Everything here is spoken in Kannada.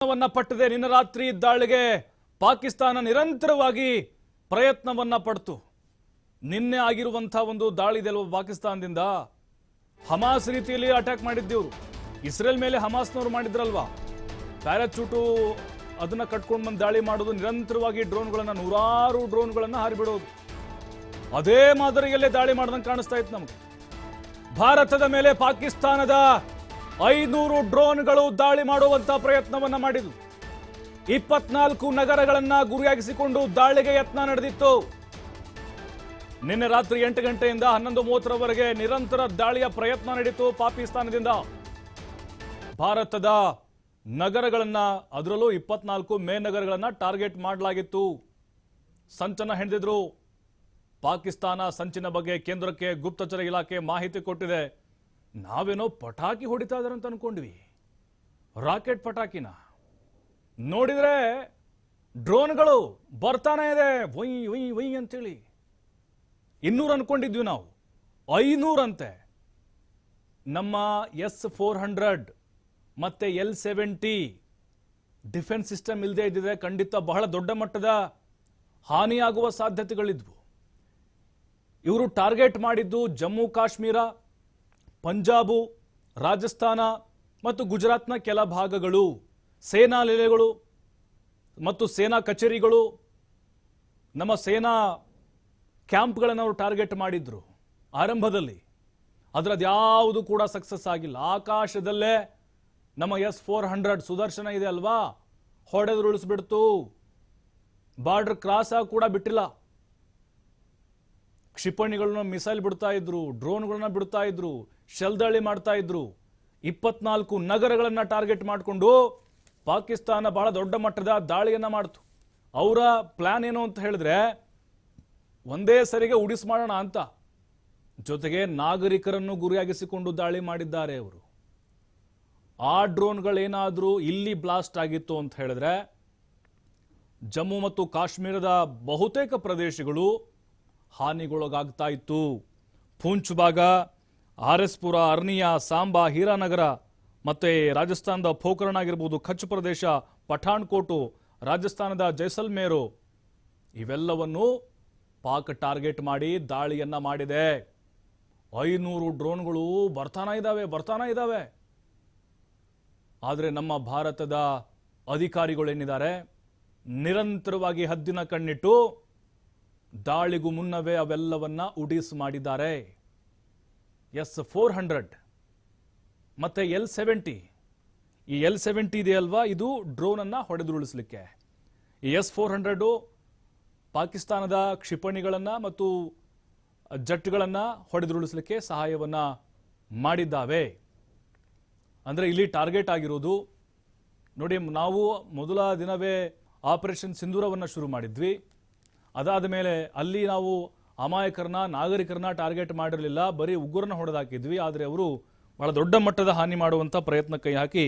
ಪ್ರಯತ್ನವನ್ನ ಪಟ್ಟಿದೆ. ನಿನ್ನ ರಾತ್ರಿ ದಾಳಿಗೆ ಪಾಕಿಸ್ತಾನ ನಿರಂತರವಾಗಿ ಪ್ರಯತ್ನವನ್ನ ಪಡ್ತು. ನಿನ್ನೆ ಆಗಿರುವಂತಹ ಒಂದು ದಾಳಿ ಇದೆ ಪಾಕಿಸ್ತಾನದಿಂದ. ಹಮಾಸ್ ರೀತಿಯಲ್ಲಿ ಅಟ್ಯಾಕ್ ಮಾಡಿದ್ದೇವರು. ಇಸ್ರೇಲ್ ಮೇಲೆ ಹಮಾಸ್ನವರು ಮಾಡಿದ್ರಲ್ವಾ, ಪ್ಯಾರಾಚೂಟು ಅದನ್ನ ಕಟ್ಕೊಂಡು ಬಂದು ದಾಳಿ ಮಾಡೋದು, ನಿರಂತರವಾಗಿ ಡ್ರೋನ್ಗಳನ್ನ, ನೂರಾರು ಡ್ರೋನ್ಗಳನ್ನ ಹಾರಿಬಿಡೋದು. ಅದೇ ಮಾದರಿಯಲ್ಲೇ ದಾಳಿ ಮಾಡ್ದಂಗೆ ಕಾಣಿಸ್ತಾ ಇತ್ತು ನಮ್ಗೆ. ಭಾರತದ ಮೇಲೆ ಪಾಕಿಸ್ತಾನದ 500 ಡ್ರೋನ್ಗಳು ದಾಳಿ ಮಾಡುವಂತ ಪ್ರಯತ್ನವನ್ನ ಮಾಡಿದ್ವು. 24 ನಗರಗಳನ್ನ ಗುರಿಯಾಗಿಸಿಕೊಂಡು ದಾಳಿಗೆ ಯತ್ನ ನಡೆದಿತ್ತು. ನಿನ್ನೆ ರಾತ್ರಿ 8 ಗಂಟೆಯಿಂದ 11:30ರವರೆಗೆ ನಿರಂತರ ದಾಳಿಯ ಪ್ರಯತ್ನ ನಡೆಯಿತು ಪಾಕಿಸ್ತಾನದಿಂದ. ಭಾರತದ ನಗರಗಳನ್ನ, ಅದರಲ್ಲೂ 24 ಮೇ ನಗರಗಳನ್ನ ಟಾರ್ಗೆಟ್ ಮಾಡಲಾಗಿತ್ತು. ಸಂಚನ ಹೆಣೆದಿದ್ರು. ಪಾಕಿಸ್ತಾನ ಸಂಚಿನ ಬಗ್ಗೆ ಕೇಂದ್ರಕ್ಕೆ ಗುಪ್ತಚರ ಇಲಾಖೆ ಮಾಹಿತಿ ಕೊಟ್ಟಿದೆ. ನಾವೇನೋ ಪಟಾಕಿ ಹೊಡಿತಾ ಇದಾರೆ ಅಂತ ಅನ್ಕೊಂಡ್ವಿ, ರಾಕೆಟ್ ಪಟಾಕಿನ. ನೋಡಿದ್ರೆ ಡ್ರೋನ್ಗಳು ಬರ್ತಾನೆ ಇದೆ, ಒಯ್ ಒಯ್ ಒಯ್ ಅಂತೇಳಿ. 200 ಅನ್ಕೊಂಡಿದ್ವಿ ನಾವು, 500 ಅಂತೆ. ನಮ್ಮ S-400 ಮತ್ತೆ L-70 ಡಿಫೆನ್ಸ್ ಸಿಸ್ಟಮ್ ಇಲ್ಲದೆ ಇದ್ದಿದೆ ಖಂಡಿತ ಬಹಳ ದೊಡ್ಡ ಮಟ್ಟದ ಹಾನಿಯಾಗುವ ಸಾಧ್ಯತೆಗಳಿದ್ವು. ಇವರು ಟಾರ್ಗೆಟ್ ಮಾಡಿದ್ದು ಜಮ್ಮು ಕಾಶ್ಮೀರ, ಪಂಜಾಬು, ರಾಜಸ್ಥಾನ ಮತ್ತು ಗುಜರಾತ್ನ ಕೆಲ ಭಾಗಗಳು, ಸೇನಾ ನೆಲೆಗಳು ಮತ್ತು ಸೇನಾ ಕಚೇರಿಗಳು, ನಮ್ಮ ಸೇನಾ ಕ್ಯಾಂಪ್ಗಳನ್ನು ಅವರು ಟಾರ್ಗೆಟ್ ಮಾಡಿದ್ರು ಆರಂಭದಲ್ಲಿ. ಆದರೆ ಅದ್ಯಾವುದು ಕೂಡ ಸಕ್ಸಸ್ ಆಗಿಲ್ಲ. ಆಕಾಶದಲ್ಲೇ ನಮ್ಮ S-400 ಸುದರ್ಶನ ಇದೆ ಅಲ್ವಾ, ಹೊಡೆದುರುಳಿಸ್ಬಿಡ್ತು. ಬಾರ್ಡರ್ ಕ್ರಾಸ್ ಆಗಿ ಕೂಡ ಬಿಟ್ಟಿಲ್ಲ. ಕ್ಷಿಪಣಿಗಳನ್ನ ಮಿಸೈಲ್ ಬಿಡ್ತಾ ಇದ್ರು, ಡ್ರೋನ್ಗಳನ್ನ ಬಿಡ್ತಾ ಇದ್ರು, ಶೆಲ್ ದಾಳಿ ಮಾಡ್ತಾ ಇದ್ರು. 24 ನಗರಗಳನ್ನ ಟಾರ್ಗೆಟ್ ಮಾಡಿಕೊಂಡು ಪಾಕಿಸ್ತಾನ ಬಹಳ ದೊಡ್ಡ ಮಟ್ಟದ ದಾಳಿಯನ್ನ ಮಾಡ್ತು. ಅವರ ಪ್ಲಾನ್ ಏನು ಅಂತ ಹೇಳಿದ್ರೆ, ಒಂದೇ ಸರಿಗೆ ಉಡಿಸ್ ಮಾಡೋಣ ಅಂತ. ಜೊತೆಗೆ ನಾಗರಿಕರನ್ನು ಗುರಿಯಾಗಿಸಿಕೊಂಡು ದಾಳಿ ಮಾಡಿದ್ದಾರೆ ಅವರು. ಆ ಡ್ರೋನ್ಗಳೇನಾದ್ರೂ ಇಲ್ಲಿ ಬ್ಲಾಸ್ಟ್ ಆಗಿತ್ತು ಅಂತ ಹೇಳಿದ್ರೆ, ಜಮ್ಮು ಮತ್ತು ಕಾಶ್ಮೀರದ ಬಹುತೇಕ ಪ್ರದೇಶಗಳು ಹಾನಿಗೊಳಗಾಗ್ತಾ ಇತ್ತು. ಪೂಂಚ್ ಭಾಗ, RS-ಪುರ, ಅರ್ನಿಯಾ, ಸಾಂಬಾ, ಹೀರಾನಗರ, ಮತ್ತೆ ರಾಜಸ್ಥಾನದ ಪೋಖರಣ್ ಆಗಿರ್ಬೋದು, ಕಚ್ ಪ್ರದೇಶ, ಪಠಾಣ್ಕೋಟು, ರಾಜಸ್ಥಾನದ ಜೈಸಲ್ಮೇರು, ಇವೆಲ್ಲವನ್ನು ಪಾಕ್ ಟಾರ್ಗೆಟ್ ಮಾಡಿ ದಾಳಿಯನ್ನ ಮಾಡಿದೆ. 500 ಡ್ರೋನ್ಗಳು ಬರ್ತಾನ ಇದ್ದಾವೆ. ಆದರೆ ನಮ್ಮ ಭಾರತದ ಅಧಿಕಾರಿಗಳೇನಿದ್ದಾರೆ, ನಿರಂತರವಾಗಿ ಹದ್ದಿನ ಕಣ್ಣಿಟ್ಟು ದಾಳಿಗೂ ಮುನ್ನವೇ ಅವೆಲ್ಲವನ್ನ ಉಡೀಸ್ ಮಾಡಿದ್ದಾರೆ. S-400 ಮತ್ತೆ L-70, ಈ L-70 ಇದೆಯಲ್ವಾ, ಇದು ಡ್ರೋನ್ ಅನ್ನ ಹೊಡೆದುರುಳಿಸಲಿಕ್ಕೆ. ಈ S-400 ಪಾಕಿಸ್ತಾನದ ಕ್ಷಿಪಣಿಗಳನ್ನ ಮತ್ತು ಜಟ್ಗಳನ್ನ ಹೊಡೆದುರುಳಿಸಲಿಕ್ಕೆ ಸಹಾಯವನ್ನ ಮಾಡಿದ್ದಾವೆ. ಅಂದ್ರೆ ಇಲ್ಲಿ ಟಾರ್ಗೆಟ್ ಆಗಿರೋದು ನೋಡಿ, ನಾವು ಮೊದಲ ದಿನವೇ ಆಪರೇಷನ್ ಸಿಂಧೂರವನ್ನ ಶುರು ಮಾಡಿದ್ವಿ. ಅದಾದ ಮೇಲೆ ಅಲ್ಲಿ ನಾವು ಅಮಾಯಕರನ್ನ, ನಾಗರಿಕರನ್ನ ಟಾರ್ಗೆಟ್ ಮಾಡಿರಲಿಲ್ಲ, ಬರೀ ಉಗ್ರರನ್ನ ಹೊಡೆದಾಕಿದ್ವಿ. ಆದರೆ ಅವರು ಬಹಳ ದೊಡ್ಡ ಮಟ್ಟದ ಹಾನಿ ಮಾಡುವಂತ ಪ್ರಯತ್ನ ಕೈ ಹಾಕಿ